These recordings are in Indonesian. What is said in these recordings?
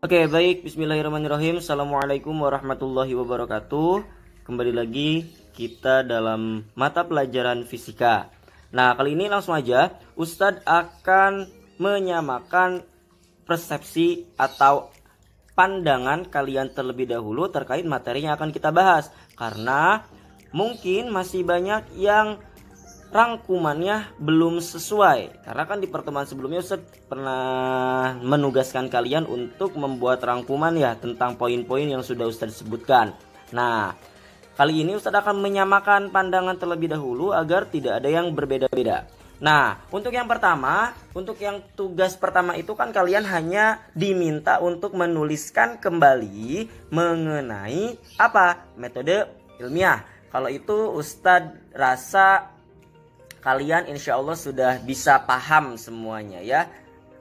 Oke, baik. Bismillahirrahmanirrahim. Assalamualaikum warahmatullahi wabarakatuh. Kembali lagi kita dalam mata pelajaran fisika. Nah, kali ini langsung aja Ustadz akan menyamakan persepsi atau pandangan kalian terlebih dahulu terkait materi yang akan kita bahas. Karena mungkin masih banyak yang rangkumannya belum sesuai. Karena kan di pertemuan sebelumnya Ustadz pernah menugaskan kalian untuk membuat rangkuman ya tentang poin-poin yang sudah Ustadz sebutkan. Nah, kali ini Ustadz akan menyamakan pandangan terlebih dahulu agar tidak ada yang berbeda-beda. Nah, untuk yang pertama, untuk yang tugas pertama itu kan kalian hanya diminta untuk menuliskan kembali mengenai apa? Metode ilmiah. Kalau itu Ustadz rasa kalian insya Allah sudah bisa paham semuanya ya.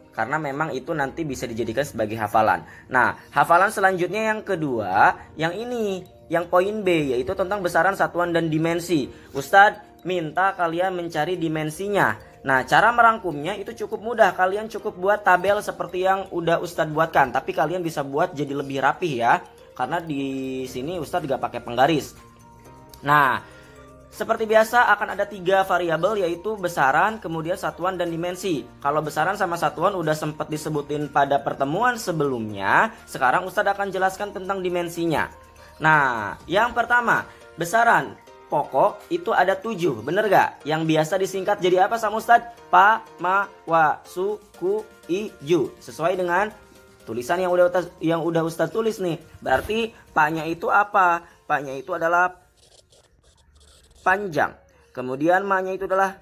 Karena memang itu nanti bisa dijadikan sebagai hafalan. Nah, hafalan selanjutnya yang kedua, yang ini, yang poin B, yaitu tentang besaran, satuan, dan dimensi. Ustadz minta kalian mencari dimensinya. Nah, cara merangkumnya itu cukup mudah. Kalian cukup buat tabel seperti yang udah Ustadz buatkan. Tapi kalian bisa buat jadi lebih rapih ya. Karena di sini Ustadz gak pakai penggaris. Nah, seperti biasa akan ada 3 variabel, yaitu besaran, kemudian satuan, dan dimensi. Kalau besaran sama satuan udah sempat disebutin pada pertemuan sebelumnya. Sekarang Ustadz akan jelaskan tentang dimensinya. Nah, yang pertama, besaran pokok itu ada 7, bener gak? Yang biasa disingkat jadi apa sama Ustadz? Pa, ma, wa, su, ku, i, ju. Sesuai dengan tulisan yang udah Ustadz tulis nih. Berarti pa-nya itu apa? Pa-nya itu adalah panjang. Kemudian ma-nya itu adalah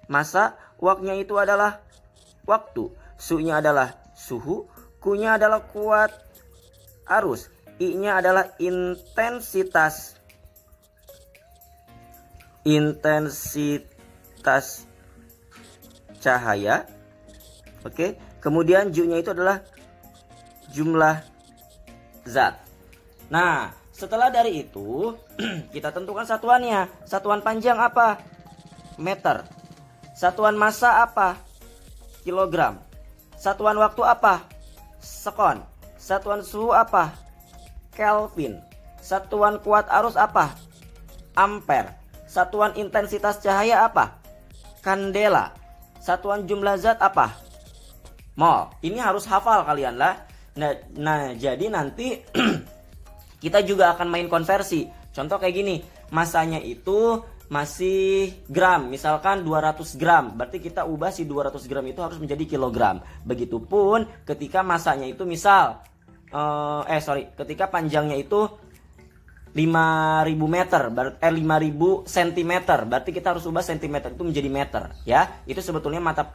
masa, wak-nya itu adalah waktu, su-nya adalah suhu, ku-nya adalah kuat arus, i-nya adalah intensitas cahaya. Oke. Kemudian ju-nya itu adalah jumlah zat. Nah, setelah dari itu kita tentukan satuannya. Satuan panjang apa? Meter. Satuan massa apa? Kilogram. Satuan waktu apa? Sekon. Satuan suhu apa? Kelvin. Satuan kuat arus apa? Ampere. Satuan intensitas cahaya apa? Kandela. Satuan jumlah zat apa? Mol. Ini harus hafal kalian lah. Nah jadi nanti kita juga akan main konversi. Contoh kayak gini, masanya itu masih gram, misalkan 200 gram. Berarti kita ubah si 200 gram itu harus menjadi kilogram. Begitupun ketika masanya itu misal ketika panjangnya itu 5000 meter, 5000 cm. Berarti kita harus ubah cm itu menjadi meter ya. Itu sebetulnya mata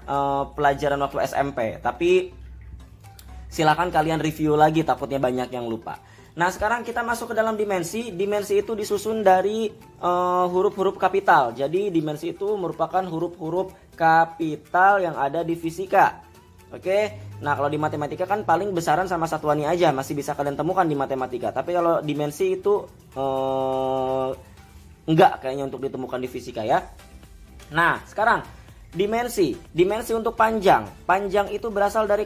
pelajaran waktu SMP. Tapi silakan kalian review lagi, takutnya banyak yang lupa. Nah, sekarang kita masuk ke dalam dimensi. Dimensi itu disusun dari huruf-huruf kapital. Jadi dimensi itu merupakan huruf-huruf kapital yang ada di fisika. Oke. Nah, kalau di matematika kan paling besaran sama satuannya aja masih bisa kalian temukan di matematika. Tapi kalau dimensi itu enggak kayaknya untuk ditemukan di fisika ya. Nah, sekarang dimensi. Dimensi untuk panjang. Panjang itu berasal dari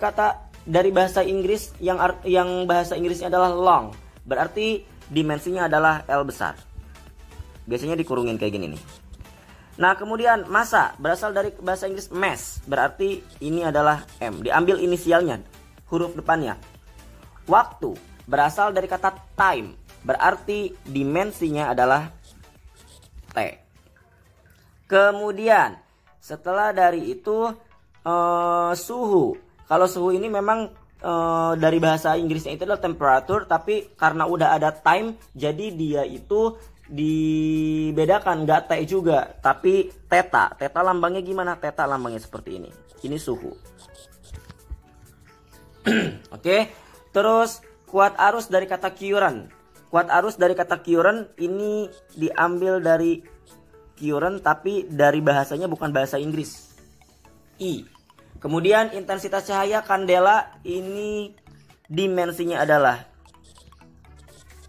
bahasa Inggris yang bahasa Inggrisnya adalah long. Berarti dimensinya adalah L besar. Biasanya dikurungin kayak gini nih. Nah, kemudian massa berasal dari bahasa Inggris mass. Berarti ini adalah M. Diambil inisialnya, huruf depannya. Waktu berasal dari kata time. Berarti dimensinya adalah T. Kemudian setelah dari itu suhu. Kalau suhu ini memang dari bahasa Inggrisnya itu adalah temperature, tapi karena udah ada time, jadi dia itu dibedakan, nggak T juga, tapi theta. Theta lambangnya gimana? Theta lambangnya seperti ini. Ini suhu. Oke. Terus kuat arus dari kata current. Kuat arus dari kata current ini diambil dari current, tapi dari bahasanya bukan bahasa Inggris. I. Kemudian intensitas cahaya kandela ini dimensinya adalah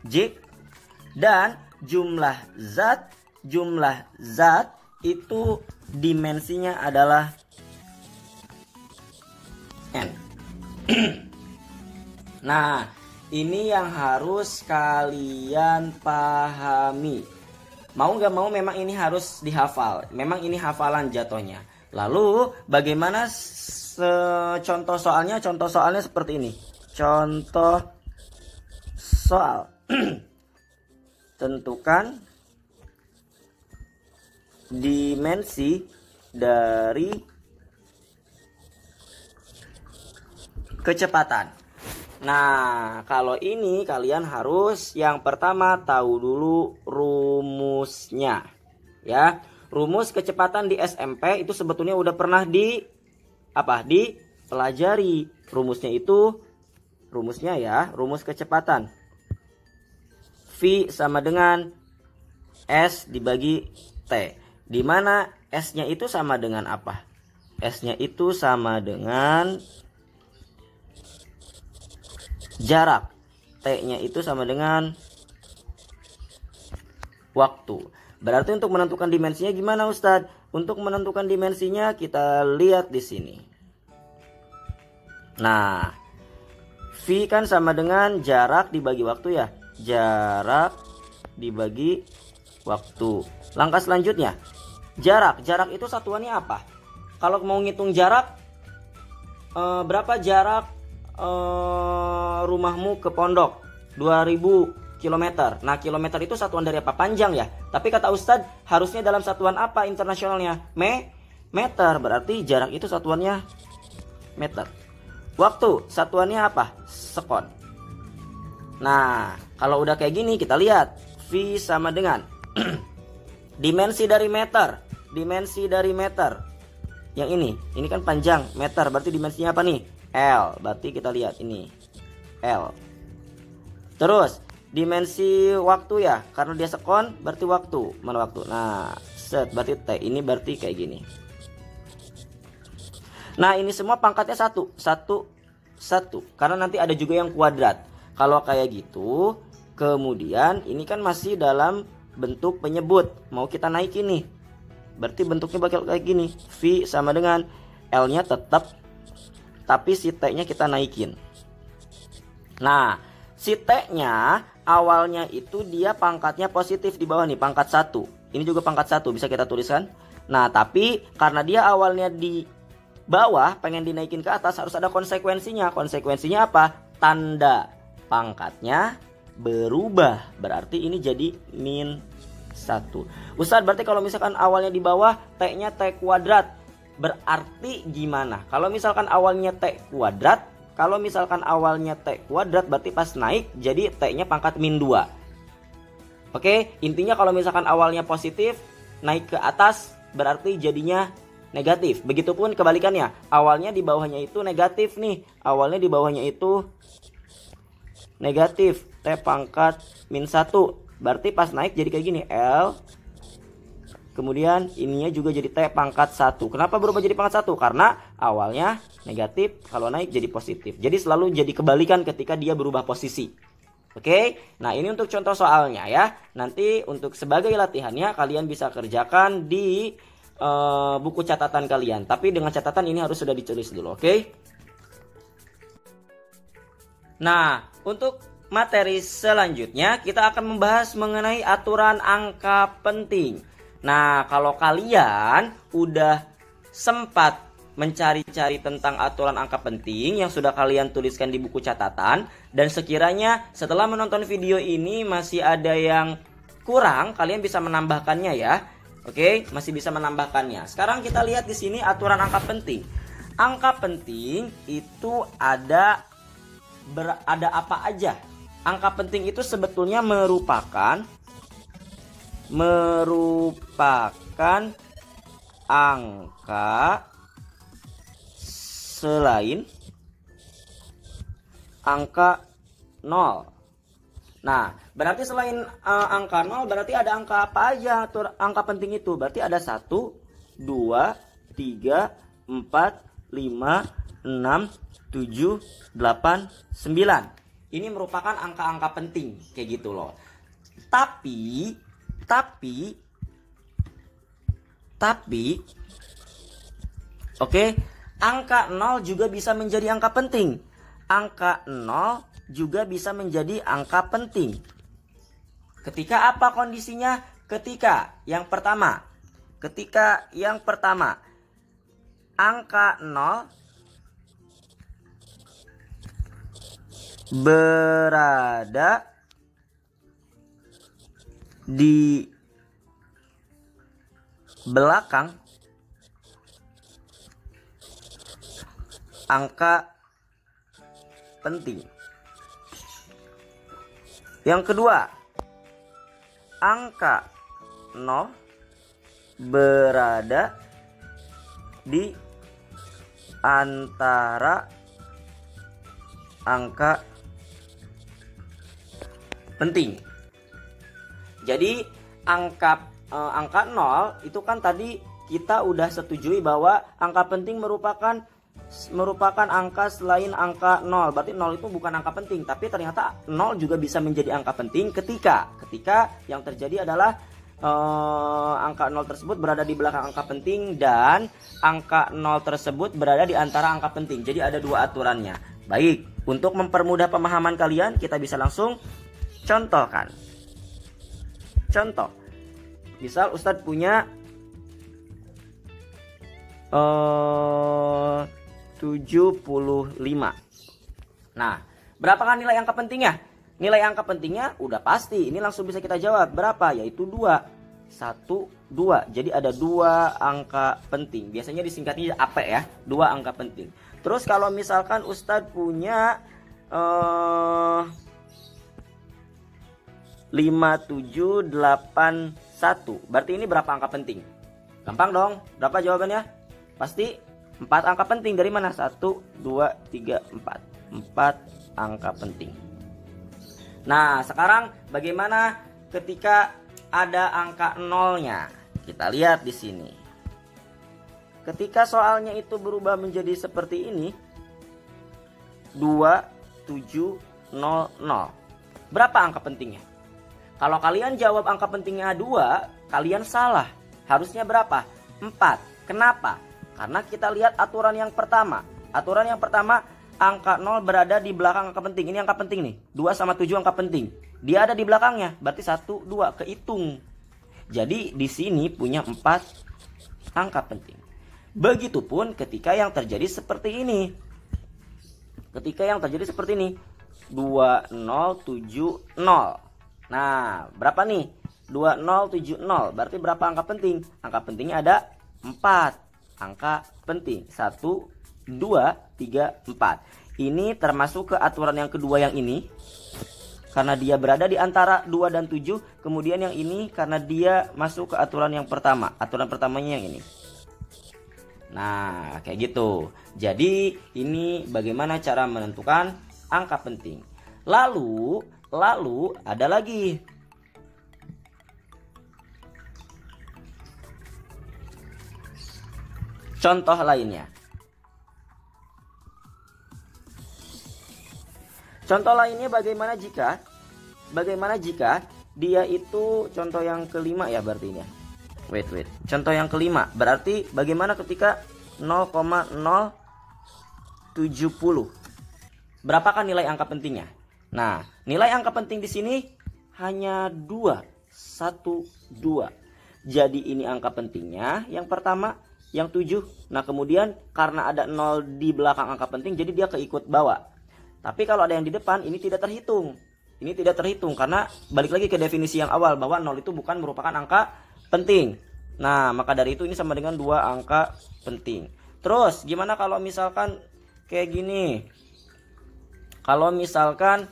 J. Dan jumlah zat itu dimensinya adalah N. Nah, ini yang harus kalian pahami. Mau nggak mau memang ini harus dihafal. Memang ini hafalan jatuhnya. Lalu bagaimana contoh soalnya? Contoh soalnya seperti ini. Contoh soal. Tentukan dimensi dari kecepatan. Nah, kalau ini kalian harus yang pertama tahu dulu rumusnya. Ya, rumus kecepatan di SMP itu sebetulnya udah pernah dipelajari. Rumusnya ya, rumus kecepatan. V sama dengan S dibagi T. Di mana S-nya itu sama dengan apa? S-nya itu sama dengan jarak. T-nya itu sama dengan waktu. Berarti untuk menentukan dimensinya gimana Ustadz? Untuk menentukan dimensinya kita lihat di sini. Nah, V kan sama dengan jarak dibagi waktu ya. Jarak dibagi waktu. Langkah selanjutnya, jarak. Jarak itu satuannya apa? Kalau mau ngitung jarak, berapa jarak rumahmu ke pondok? 2000 km. Nah, kilometer itu satuan dari apa? Panjang ya. Tapi kata Ustadz, harusnya dalam satuan apa internasionalnya? Meter. Berarti jarak itu satuannya meter. Waktu satuannya apa? Sekon. Nah, kalau udah kayak gini kita lihat V sama dengan dimensi dari meter. Dimensi dari meter. Yang ini kan panjang meter, berarti dimensinya apa nih? L. Berarti kita lihat ini L. Terus dimensi waktu ya, karena dia sekon berarti waktu. Mana waktu? Nah, set berarti T. Ini berarti kayak gini. Nah, ini semua pangkatnya satu. Karena nanti ada juga yang kuadrat. Kalau kayak gitu, kemudian ini kan masih dalam bentuk penyebut. Mau kita naikin nih. Berarti bentuknya bakal kayak gini. V sama dengan L-nya tetap, tapi si T-nya kita naikin. Nah, si T-nya awalnya itu dia pangkatnya positif di bawah nih, pangkat 1. Ini juga pangkat 1, bisa kita tuliskan. Nah, tapi karena dia awalnya di bawah, pengen dinaikin ke atas, harus ada konsekuensinya. Konsekuensinya apa? Tanda pangkatnya berubah. Berarti ini jadi -1. Ustadz, berarti kalau misalkan awalnya di bawah, T-nya T kuadrat. Berarti gimana? Kalau misalkan awalnya T kuadrat, berarti pas naik jadi T-nya pangkat -2. Oke, intinya kalau misalkan awalnya positif, naik ke atas berarti jadinya negatif. Begitupun kebalikannya. Awalnya di bawahnya itu negatif nih. Awalnya di bawahnya itu negatif. T pangkat -1. Berarti pas naik jadi kayak gini. L. Kemudian ininya juga jadi T pangkat 1. Kenapa berubah jadi pangkat 1? Karena awalnya negatif, kalau naik jadi positif. Jadi selalu jadi kebalikan ketika dia berubah posisi. Oke, nah ini untuk contoh soalnya ya. Nanti untuk sebagai latihannya kalian bisa kerjakan di buku catatan kalian. Tapi dengan catatan ini harus sudah ditulis dulu, oke? Nah, untuk materi selanjutnya kita akan membahas mengenai aturan angka penting. Nah, kalau kalian udah sempat mencari-cari tentang aturan angka penting yang sudah kalian tuliskan di buku catatan, dan sekiranya setelah menonton video ini masih ada yang kurang, kalian bisa menambahkannya ya. Oke, masih bisa menambahkannya. Sekarang kita lihat di sini aturan angka penting. Angka penting itu ada apa aja? Angka penting itu sebetulnya merupakan angka selain angka 0. Nah, berarti selain angka 0 berarti ada angka apa aja angka penting itu? Berarti ada 1, 2, 3, 4, 5, 6, 7, 8, 9. Ini merupakan angka-angka penting kayak gitu loh. Tapi oke, angka 0 juga bisa menjadi angka penting. angka 0 juga bisa menjadi angka penting. Ketika apa kondisinya? Ketika yang pertama angka 0 berada di belakang angka penting. Yang kedua, angka 0 berada di antara angka penting. Jadi angka 0 itu kan tadi kita udah setujui bahwa angka penting merupakan angka selain angka 0. Berarti 0 itu bukan angka penting, tapi ternyata 0 juga bisa menjadi angka penting ketika yang terjadi adalah angka 0 tersebut berada di belakang angka penting dan angka 0 tersebut berada di antara angka penting. Jadi ada dua aturannya. Baik, untuk mempermudah pemahaman kalian, kita bisa langsung contohkan. Contoh, misal Ustadz punya 75. Nah, berapakah nilai angka pentingnya? Nilai angka pentingnya udah pasti, ini langsung bisa kita jawab. Berapa? Yaitu 2. 1, 2. Jadi ada 2 angka penting. Biasanya disingkatnya AP ya, 2 angka penting. Terus kalau misalkan Ustadz punya 5781, berarti ini berapa angka penting? Gampang dong. Berapa jawabannya? Pasti 4 angka penting. Dari mana? 1, 2, 3, 4. 4 angka penting. Nah, sekarang bagaimana ketika ada angka 0-nya? Kita lihat di sini. Ketika soalnya itu berubah menjadi seperti ini, 2700. Berapa angka pentingnya? Kalau kalian jawab angka pentingnya 2, kalian salah. Harusnya berapa? 4. Kenapa? Karena kita lihat aturan yang pertama. Aturan yang pertama, angka 0 berada di belakang angka penting. Ini angka penting nih. 2 sama 7 angka penting. Dia ada di belakangnya. Berarti 1, 2. Kehitung. Jadi di sini punya 4 angka penting. Begitupun ketika yang terjadi seperti ini. Ketika yang terjadi seperti ini. 2070. Nah, berapa nih? 2070. Berarti berapa angka penting? Angka pentingnya ada 4 angka penting. 1, 2, 3, 4. Ini termasuk ke aturan yang kedua yang ini. Karena dia berada di antara 2 dan 7. Kemudian yang ini karena dia masuk ke aturan yang pertama. Aturan pertamanya yang ini. Nah, kayak gitu. Jadi ini bagaimana cara menentukan angka penting. Lalu ada lagi. Contoh lainnya. Contoh lainnya bagaimana jika dia itu contoh yang kelima ya berarti ini. Wait. Contoh yang kelima berarti bagaimana ketika 0,070. Berapakah nilai angka pentingnya? Nah, nilai angka penting di sini hanya 2. 1, 2. Jadi ini angka pentingnya yang pertama, yang 7. Nah, kemudian karena ada 0 di belakang angka penting jadi dia keikut bawa. Tapi kalau ada yang di depan ini tidak terhitung. Ini tidak terhitung karena balik lagi ke definisi yang awal bahwa 0 itu bukan merupakan angka penting. Nah, maka dari itu ini sama dengan 2 angka penting. Terus gimana kalau misalkan kayak gini? Kalau misalkan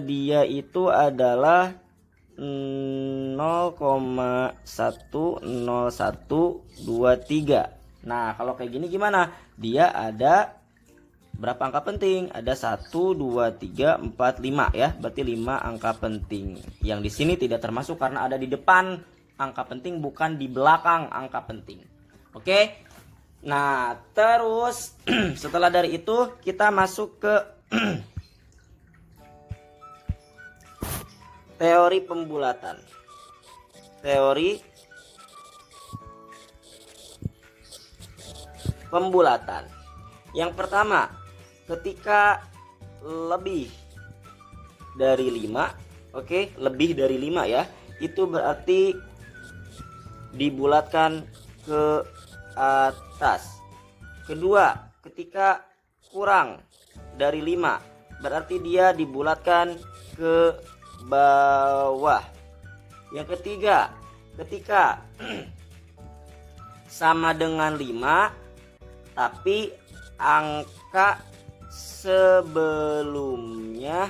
dia itu adalah 0,10123. Nah, kalau kayak gini gimana? Dia ada berapa angka penting? Ada 1, 2, 3, 4, 5 ya. Berarti 5 angka penting. Yang di sini tidak termasuk karena ada di depan angka penting bukan di belakang angka penting. Oke? Nah, terus setelah dari itu kita masuk ke teori pembulatan. Teori pembulatan. Yang pertama, ketika lebih dari 5, oke, lebih dari 5 ya, itu berarti dibulatkan ke atas. Kedua, ketika kurang dari 5, berarti dia dibulatkan ke bawah. Yang ketiga, ketika sama dengan 5 tapi angka sebelumnya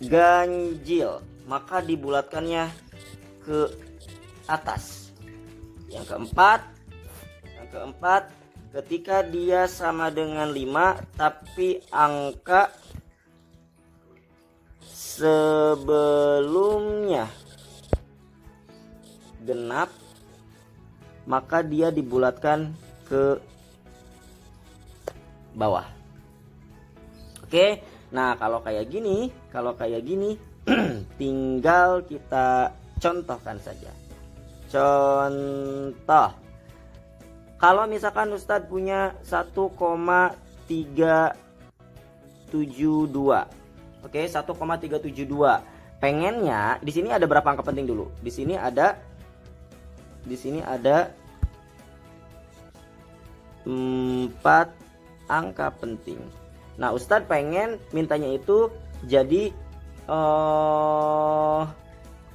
ganjil, maka dibulatkannya ke atas. Yang keempat, ketika dia sama dengan 5 tapi angka sebelumnya genap, maka dia dibulatkan ke bawah. Oke, nah kalau kayak gini tinggal kita contohkan saja. Contoh, kalau misalkan Ustadz punya 1,372, oke, 1,372. Pengennya di sini ada berapa angka penting dulu? Di sini ada 4 angka penting. Nah, Ustadz pengen mintanya itu jadi 3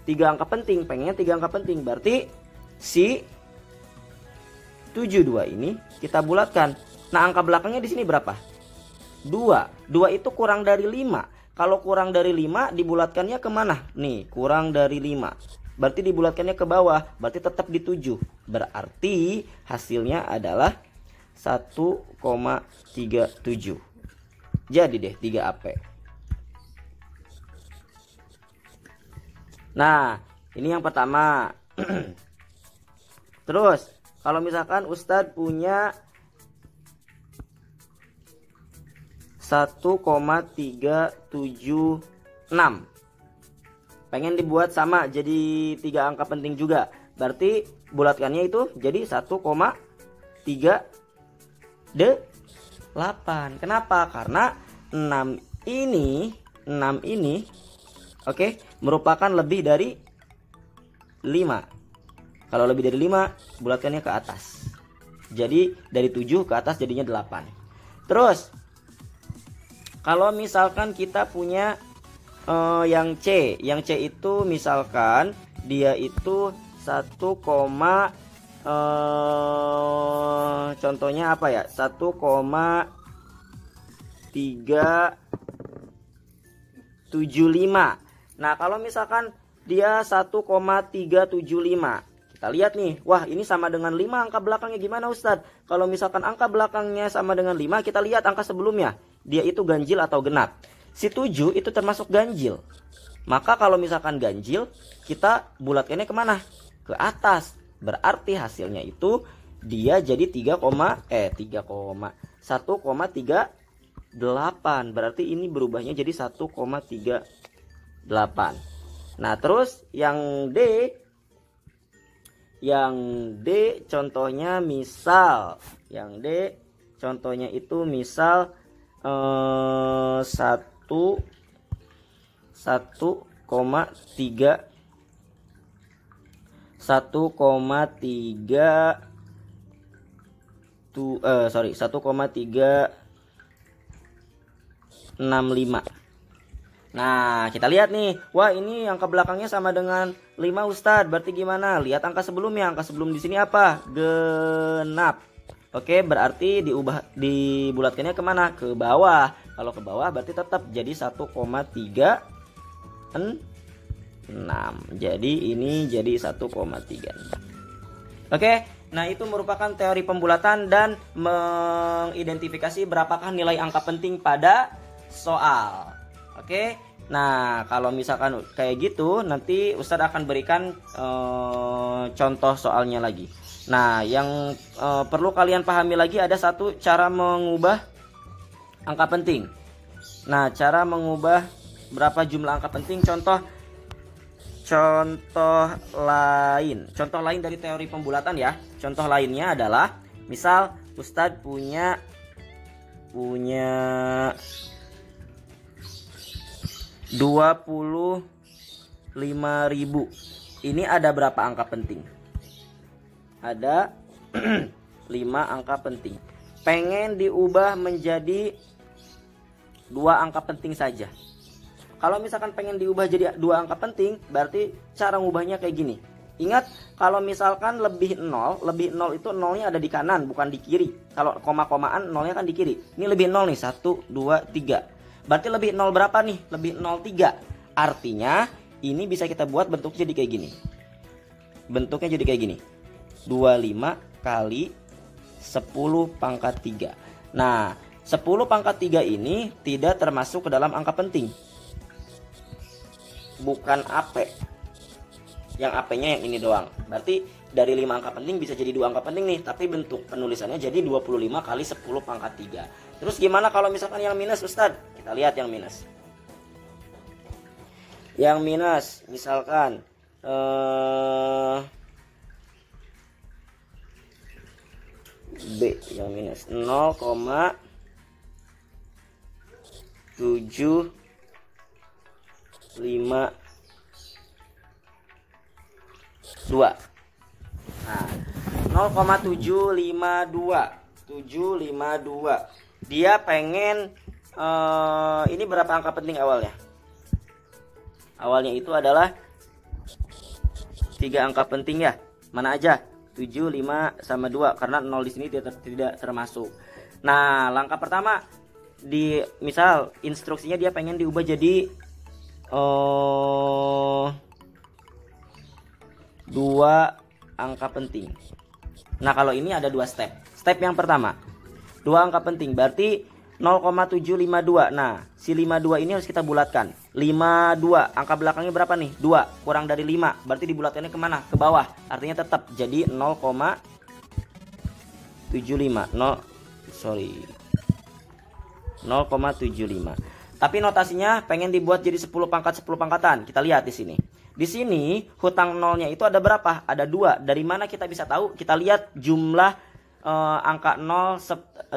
angka penting. Pengennya 3 angka penting. Berarti si 72 ini kita bulatkan. Nah, angka belakangnya di sini berapa? 2. 2 itu kurang dari 5. Kalau kurang dari 5 dibulatkannya kemana? Nih, kurang dari 5. Berarti dibulatkannya ke bawah. Berarti tetap di 7. Berarti hasilnya adalah 1,37. Jadi deh 3 AP. Nah, ini yang pertama. Terus, kalau misalkan Ustadz punya 1,376, pengen dibuat sama jadi 3 angka penting juga. Berarti bulatkannya itu jadi 1,38. Kenapa? Karena 6 ini oke, merupakan lebih dari 5. Kalau lebih dari 5, bulatkannya ke atas. Jadi dari 7 ke atas jadinya 8. Terus kalau misalkan kita punya yang C itu misalkan dia itu 1, contohnya apa ya, 1,375. Nah, kalau misalkan dia 1,375, kita lihat nih, wah ini sama dengan 5, angka belakangnya gimana Ustadz? Kalau misalkan angka belakangnya sama dengan 5, kita lihat angka sebelumnya, dia itu ganjil atau genap. Si 7 itu termasuk ganjil. Maka kalau misalkan ganjil, kita bulatkannya kemana? Ke atas. Berarti hasilnya itu dia jadi 1,38. Berarti ini berubahnya jadi 1,38. Nah, terus yang D contohnya misal, itu misal 1,365. Nah, kita lihat nih. Wah, ini angka belakangnya sama dengan 5 Ustadz. Berarti gimana? Lihat angka sebelumnya. Angka sebelum di sini apa? Genap. Oke, berarti dibulatkannya kemana? Ke bawah. Kalau ke bawah berarti tetap jadi 1,36. Jadi ini jadi 1,36. Oke, nah itu merupakan teori pembulatan dan mengidentifikasi berapakah nilai angka penting pada soal. Oke, nah kalau misalkan kayak gitu, nanti Ustadz akan berikan contoh soalnya lagi. Nah, yang perlu kalian pahami lagi ada satu cara mengubah angka penting. Nah, cara mengubah berapa jumlah angka penting, contoh lain dari teori pembulatan ya. Contoh lainnya adalah misal Ustadz punya 25.000. Ini ada berapa angka penting? Ada 5 angka penting. Pengen diubah menjadi 2 angka penting saja. Kalau misalkan pengen diubah jadi 2 angka penting, berarti cara ngubahnya kayak gini. Ingat, kalau misalkan lebih 0 itu nolnya ada di kanan, bukan di kiri. Kalau koma-komaan nolnya kan di kiri. Ini lebih 0 nih, 1, 2, 3. Berarti lebih 0 berapa nih? Lebih 0, 3. Artinya ini bisa kita buat bentuknya jadi kayak gini. Bentuknya jadi kayak gini. 25 kali 10 pangkat 3. Nah, 10 pangkat 3 ini tidak termasuk ke dalam angka penting. Bukan AP. Yang AP-nya yang ini doang. Berarti dari 5 angka penting bisa jadi 2 angka penting nih. Tapi bentuk penulisannya jadi 25 kali 10 pangkat 3. Terus gimana kalau misalkan yang minus, Ustadz? Kita lihat yang minus. Yang minus misalkan B yang minus 0,752. Nah, 0,752. Dia pengen ini berapa angka penting awalnya? Awalnya itu adalah 3 angka penting ya. Mana aja? 7, 5 sama 2 karena 0 di sini tidak termasuk. Nah, langkah pertama misal instruksinya dia pengen diubah jadi 2 angka penting. Nah, kalau ini ada 2 step. Step yang pertama, 2 angka penting berarti 0,752. Nah, si 52 ini harus kita bulatkan. 52, angka belakangnya berapa nih? 2, kurang dari 5. Berarti dibulatkannya kemana? Ke bawah. Artinya tetap jadi 0,75. 0,75. Tapi notasinya pengen dibuat jadi 10 pangkat 10 pangkatan. Kita lihat di sini. Di sini hutang nolnya itu ada berapa? Ada 2. Dari mana kita bisa tahu? Kita lihat jumlah angka 0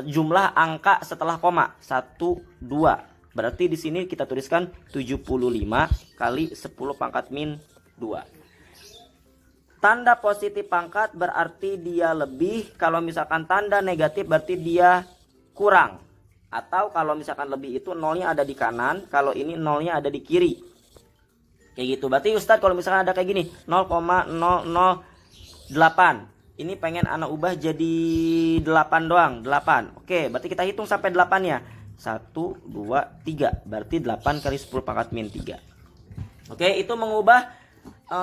jumlah angka setelah koma 1, 2. Berarti di sini kita tuliskan 75 kali 10 pangkat min 2. Tanda positif pangkat berarti dia lebih. Kalau misalkan tanda negatif berarti dia kurang. Atau kalau misalkan lebih itu nolnya ada di kanan, kalau ini nolnya ada di kiri. Kayak gitu. Berarti Ustadz kalau misalkan ada kayak gini 0,008. Ini pengen anak ubah jadi 8 doang, 8. Oke, berarti kita hitung sampai 8 ya. 1, 2, 3. Berarti 8 kali 10 pangkat min 3. Oke, itu mengubah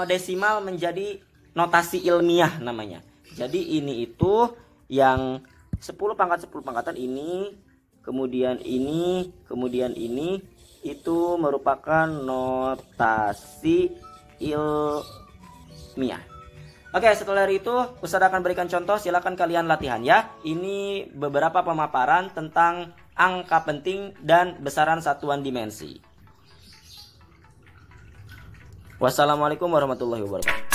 desimal menjadi notasi ilmiah namanya. Jadi ini itu yang 10 pangkat 10 pangkatan ini, kemudian ini, kemudian ini, itu merupakan notasi ilmiah. Oke, setelah itu Ustadz akan berikan contoh, silakan kalian latihan ya. Ini beberapa pemaparan tentang angka penting dan besaran satuan dimensi. Wassalamualaikum warahmatullahi wabarakatuh.